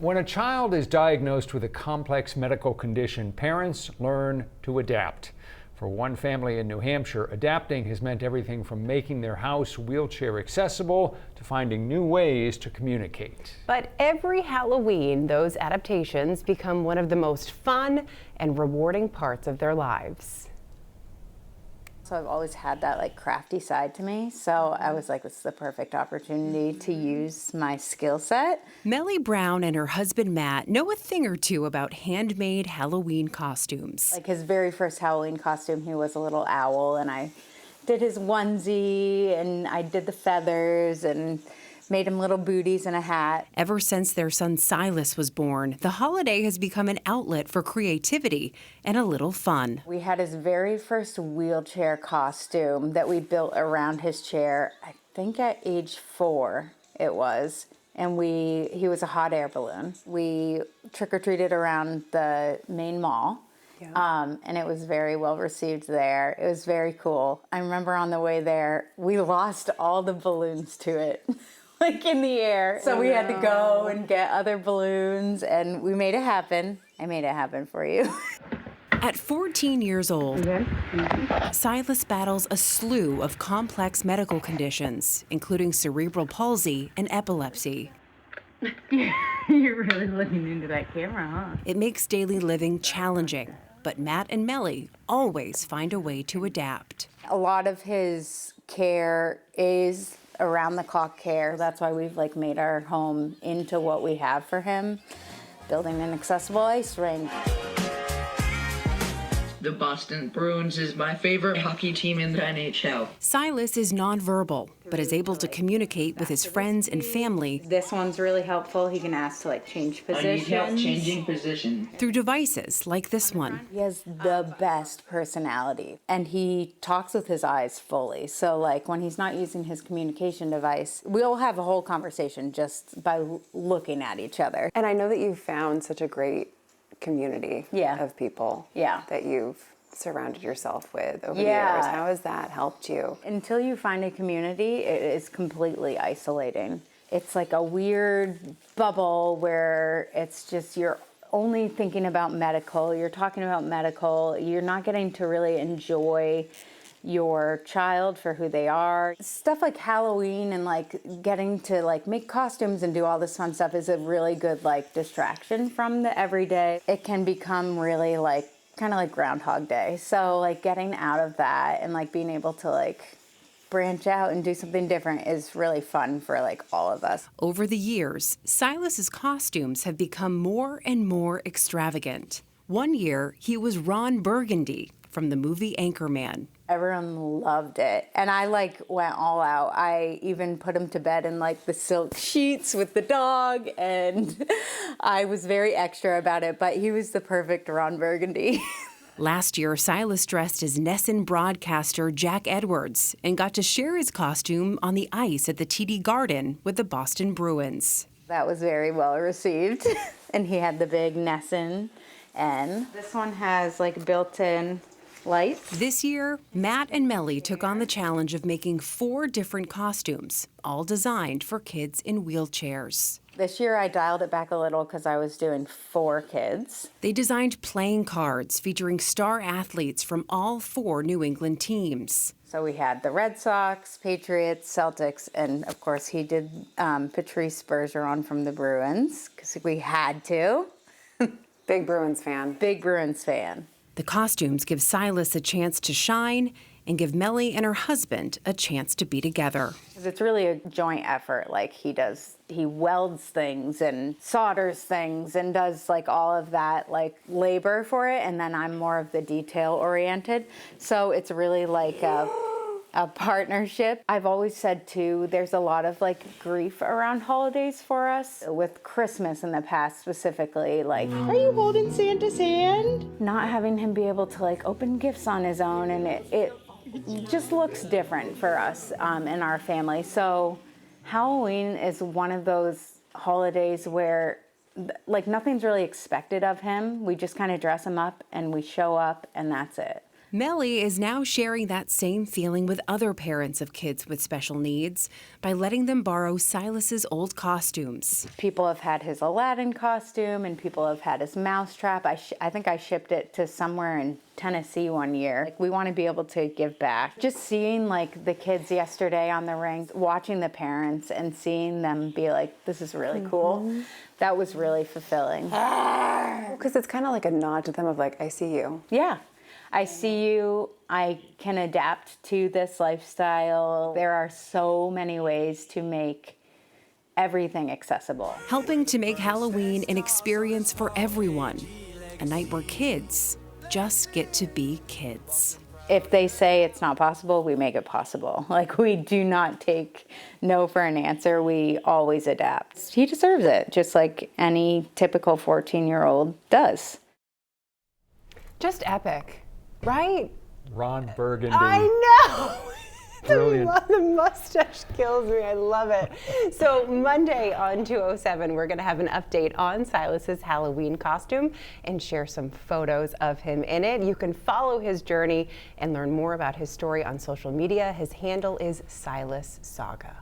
When a child is diagnosed with a complex medical condition, parents learn to adapt. For one family in New Hampshire, adapting has meant everything from making their house wheelchair accessible to finding new ways to communicate. But every Halloween, those adaptations become one of the most fun and rewarding parts of their lives. So I've always had that like crafty side to me. So I was like, this is the perfect opportunity to use my skill set. Melly Brown and her husband Matt know a thing or two about handmade Halloween costumes. Like his very first Halloween costume, he was a little owl, and I did his onesie and I did the feathers and made him little booties and a hat. Ever since their son Silas was born, the holiday has become an outlet for creativity and a little fun. We had his very first wheelchair costume that we built around his chair, I think at age 4 it was. And he was a hot air balloon. We trick-or-treated around the main mall. Yeah. And it was very well received there. It was very cool. I remember on the way there, we lost all the balloons to it. Like in the air. So we had to go and get other balloons, and we made it happen. I made it happen for you. At 14 years old, Silas battles a slew of complex medical conditions, including cerebral palsy and epilepsy. You're really looking into that camera, huh? It makes daily living challenging, but Matt and Melly always find a way to adapt. A lot of his care is around the clock care. That's why we've like made our home into what we have for him, building an accessible ice rink. The Boston Bruins is my favorite hockey team in the NHL. Silas is nonverbal, but is able to communicate with his friends and family. This one's really helpful. He can ask to like change positions. I need help changing position. Through devices like this one. He has the best personality, and he talks with his eyes fully. So like when he's not using his communication device, we'll have a whole conversation just by looking at each other. And I know that you found such a great community of people that you've surrounded yourself with over the years. How has that helped you? Until you find a community, it is completely isolating. It's like a weird bubble where it's just you're only thinking about medical, you're talking about medical, you're not getting to really enjoy your child for who they are. Stuff like Halloween and like getting to like make costumes and do all this fun stuff is a really good like distraction from the everyday. It can become really like kind of like Groundhog Day. So like getting out of that and like being able to like branch out and do something different is really fun for like all of us. Over the years, Silas's costumes have become more and more extravagant. One year, he was Ron Burgundy from the movie Anchorman. Everyone loved it. And I like went all out. I even put him to bed in like the silk sheets with the dog, and I was very extra about it, but he was the perfect Ron Burgundy. Last year, Silas dressed as Nesson broadcaster Jack Edwards and got to share his costume on the ice at the TD Garden with the Boston Bruins. That was very well received. And he had the big Nesson N. This one has like built-in lights. This year, Matt and Melly took on the challenge of making 4 different costumes, all designed for kids in wheelchairs. This year I dialed it back a little because I was doing 4 kids. They designed playing cards featuring star athletes from all 4 New England teams. So we had the Red Sox, Patriots, Celtics, and of course he did Patrice Bergeron from the Bruins because we had to. Big Bruins fan. Big Bruins fan. The costumes give Silas a chance to shine and give Melly and her husband a chance to be together. It's really a joint effort. Like he welds things and solders things and does like all of that like labor for it, and then I'm more of the detail oriented. So it's really like a partnership. I've always said too, there's a lot of like grief around holidays for us. With Christmas in the past specifically, like, are you holding Santa's hand? Not having him be able to like open gifts on his own, and it just looks different for us in our family. So Halloween is one of those holidays where like nothing's really expected of him. We just kind of dress him up and we show up and that's it. Melly is now sharing that same feeling with other parents of kids with special needs by letting them borrow Silas's old costumes. People have had his Aladdin costume and people have had his mousetrap. I think I shipped it to somewhere in Tennessee one year. Like, we want to be able to give back. Just seeing like the kids yesterday on the rings, watching the parents and seeing them be like, this is really cool. That was really fulfilling. Because it's kind of like a nod to them of like, I see you. Yeah. I see you, I can adapt to this lifestyle. There are so many ways to make everything accessible. Helping to make Halloween an experience for everyone. A night where kids just get to be kids. If they say it's not possible, we make it possible. Like, we do not take no for an answer. We always adapt. He deserves it, just like any typical 14-year-old does. Just epic. Right? Ron Burgundy. I know! Brilliant. The mustache kills me. I love it. So Monday on 207, we're going to have an update on Silas's Halloween costume and share some photos of him in it. You can follow his journey and learn more about his story on social media. His handle is Silas Saga.